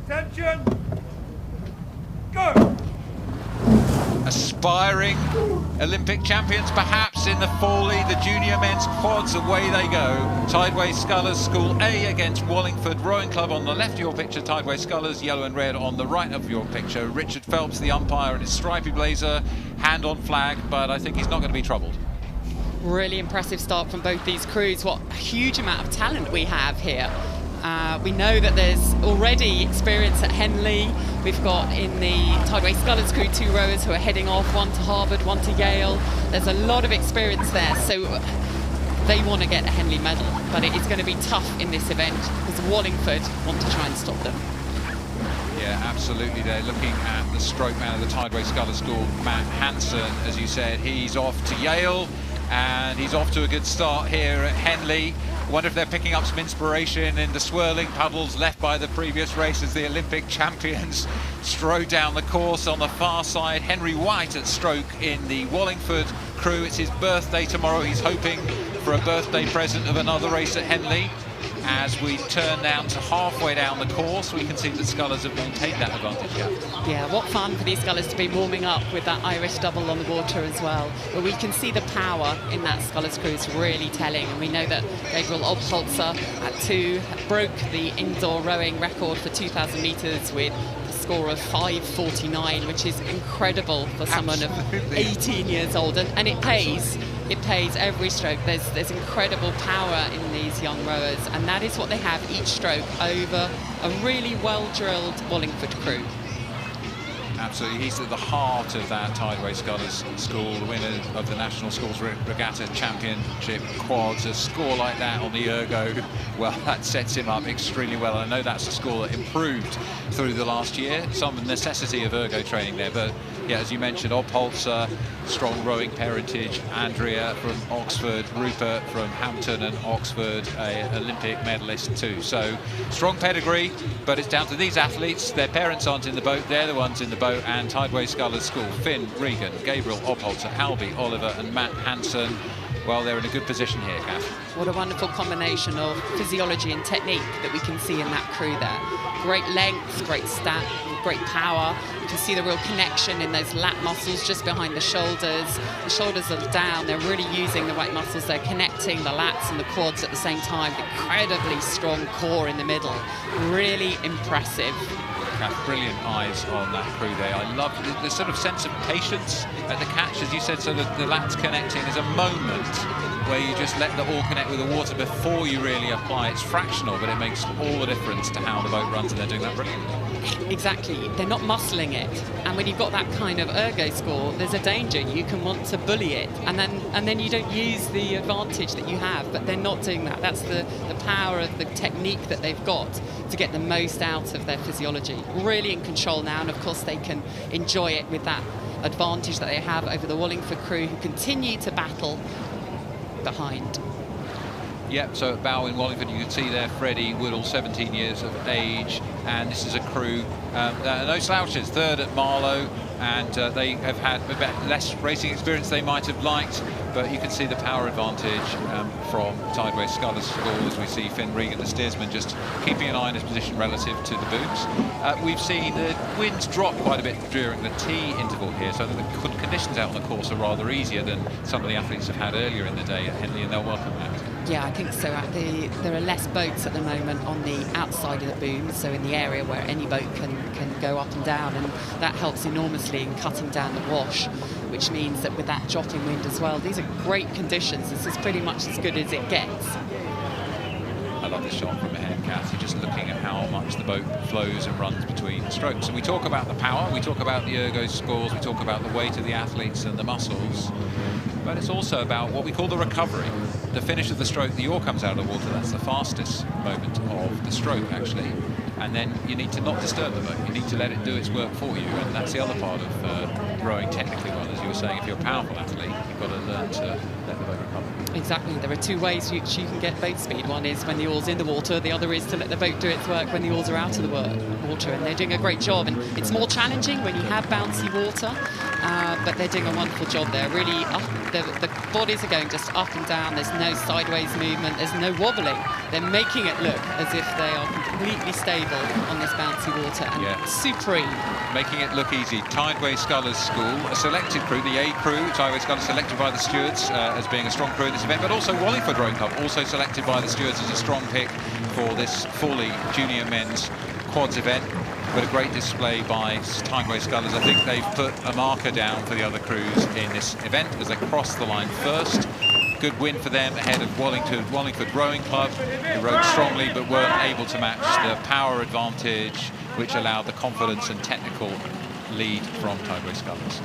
Attention! Go! Aspiring Olympic champions perhaps in the Fawley, the junior men's quads, away they go. Tideway Scullers School A against Wallingford Rowing Club on the left of your picture, Tideway Scullers, yellow and red on the right of your picture. Richard Phelps, the umpire, in his stripy blazer, hand on flag, but I think he's not going to be troubled. Really impressive start from both these crews. What a huge amount of talent we have here. We know that there's already experience at Henley. We've got in the Tideway Scullers crew 2 rowers who are heading off, one to Harvard, one to Yale. There's a lot of experience there, so they want to get a Henley medal, but it is going to be tough in this event because Wallingford want to try and stop them. Yeah, absolutely. They're looking at the stroke man of the Tideway Scullers School, Matt Hanson. As you said, he's off to Yale, and he's off to a good start here at Henley. I wonder if they're picking up some inspiration in the swirling puddles left by the previous race as the Olympic champions strode down the course on the far side. Henry White at stroke in the Wallingford crew. It's his birthday tomorrow. He's hoping for a birthday present of another race at Henley. As we turn down to halfway down the course, we can see that Scullers have maintained that advantage. Yeah, what fun for these Scullers to be warming up with that Irish double on the water as well. But we can see the power in that Scullers crew is really telling. And we know that Gabriel Obholzer at 2 broke the indoor rowing record for 2,000 metres with a score of 5:49, which is incredible for someone of 18 years old. And it pays. It pays every stroke. There's incredible power in these young rowers, and that is what they have each stroke over a really well-drilled Wallingford crew. Absolutely, he's at the heart of that Tideway Scullers School, the winner of the National Schools Regatta Championship quads. A score like that on the ergo, well, that sets him up extremely well. I know that's a score that improved through the last year, some necessity of ergo training there, but yeah, as you mentioned, Obholzer, strong rowing parentage, Andrea from Oxford, Rupert from Hampton and Oxford, a Olympic medalist too. So strong pedigree, but it's down to these athletes. Their parents aren't in the boat, they're the ones in the boat. And Tideway Scullers School, Finn Regan, Gabriel Obholzer, Albie Oliver and Matt Hanson. Well, they're in a good position here, Kath. What a wonderful combination of physiology and technique that we can see in that crew there. Great length, great stat, great power. You can see the real connection in those lat muscles just behind the shoulders. The shoulders are down, they're really using the right muscles. They're connecting the lats and the quads at the same time. Incredibly strong core in the middle. Really impressive. Brilliant eyes on that crew there. I love the sort of sense of patience at the catch, as you said, so that the lats connecting is a moment where you just let the all connect with the water before you really apply. It's fractional, but it makes all the difference to how the boat runs, and they're doing that brilliantly. Exactly, they're not muscling it, and when you've got that kind of ergo score, there's a danger you can want to bully it, and then you don't use the advantage that you have. But they're not doing that. That's the power of the technique that they've got to get the most out of their physiology. Really in control now, and of course they can enjoy it with that advantage that they have over the Wallingford crew, who continue to battle behind. Yep, so at bow in Wallingford you can see there Freddie Woodall, 17 years of age, and this is a crew that are no slouches. Third at Marlow, and they have had a bit less racing experience they might have liked, but you can see the power advantage from Tideway Scullers School as we see Finn Regan, the steersman, just keeping an eye on his position relative to the booms. We've seen the winds drop quite a bit during the tea interval here, so that the conditions out on the course are rather easier than some of the athletes have had earlier in the day at Henley, and they'll welcome that. Yeah, I think so. There are less boats at the moment on the outside of the booms, so in the area where any boat can go up and down, and that helps enormously in cutting down the wash, which means that with that dropping wind as well, these are great conditions. This is pretty much as good as it gets. I love this shot from ahead, Kath. You're just looking at how much the boat flows and runs between strokes. And we talk about the power, we talk about the ergo scores, we talk about the weight of the athletes and the muscles, but it's also about what we call the recovery. The finish of the stroke, the oar comes out of the water, that's the fastest moment of the stroke, actually. And then you need to not disturb the boat, you need to let it do its work for you, and that's the other part of rowing technically well. As you were saying, if you're a powerful athlete, you've got to learn to let the boat recover. Exactly. There are two ways you can get boat speed. One is when the oar's in the water. The other is to let the boat do its work when the oars are out of the water. And they're doing a great job. And it's more challenging when you have bouncy water. But they're doing a wonderful job there. Really, the bodies are going just up and down. There's no sideways movement. There's no wobbling. They're making it look as if they are completely stable on this bouncy water. And supreme. Making it look easy. Tideway Scullers School, a selected crew, the A crew. Tideway Scullers selected by the stewards as being a strong crew in this event, but also Wallingford Rowing Club, also selected by the stewards as a strong pick for this Fawley Junior Men's Quads event. But a great display by Tideway Scullers. I think they've put a marker down for the other crews in this event as they crossed the line first. Good win for them ahead of Wallingford Rowing Club, who rowed strongly but weren't able to match the power advantage, which allowed the confidence and technical lead from Tideway Scullers.